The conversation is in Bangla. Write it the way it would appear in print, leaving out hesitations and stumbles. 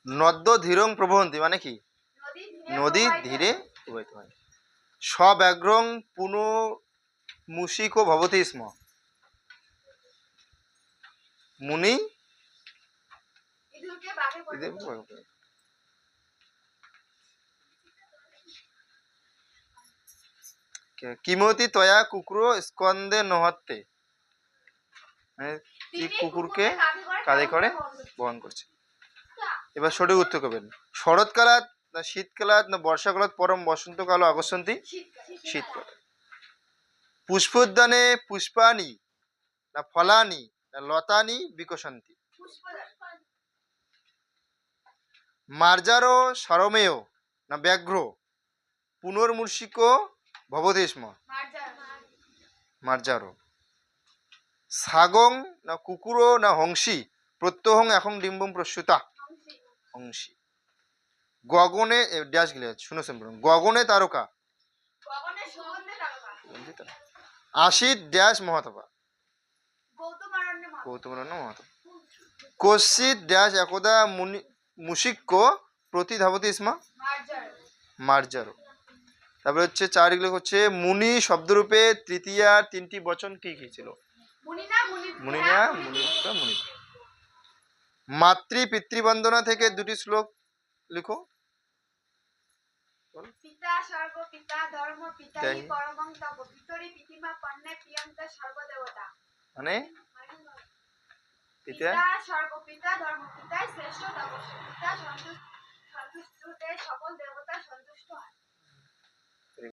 নদ্য ধীরং প্রবহন্তি মানে কি? নদী ধীরে প্রবাহিত হয়। সব্যাঘ্রং পুনো মুশিকো ভবতি স্ম। মুনি কিমতি তয়া কুকুর স্কন্দে নহত্যে, মানে কি কুকুরকে কাঁধে করে বহন করছে। এবার সঠিক উত্তর করবেন। শরৎকালাত না শীতকালাত না বর্ষাকালাত পরম বসন্তকাল আগচ্ছন্তি? শীতকাল। পুষ্পোদ্যানে পুষ্পানি না ফলানি না লতানি বিকশন্তি? মার্জারো সারমেয় না ব্যাঘ্র পুনর্মূষিক ভবতি স্ম? মার্জারো। সাগং না কুকুরো না হংসী প্রত্যহং এখন ডিম্বম প্রস্যুতা? হংসী। গগনে ড্যাশ গিলে শুনে শুনবেন। গগনে তারকা আশিত ড্যাশ মহাতপা? গৌতমারণ্য মহাতপা। কশ্চিৎ ড্যাশ একদা মুশিক্য প্রতিধাবতি স্ম? মার্জারো। তারপরে হচ্ছে 4 এগুলো হচ্ছে মুনি শব্দরূপে তৃতীয়া 3টি বচন কি কি ছিল? মুনিনা মুনিত্বা মুনি। মাতৃ পিতৃবন্দনা থেকে 2টি শ্লোক লিখো। পিতা স্বর্গ পিতা ধর্ম পিতাই পরমং তপ পিতরি পিতিমা পন্নে প্রিয়ন্ত সর্বদেবতা। মানে পিতা স্বর্গ পিতা ধর্ম পিতাই শ্রেষ্ঠ তপস্বী পিতা সন্তুষ্টতে সকল দেবতা সন্তুষ্ট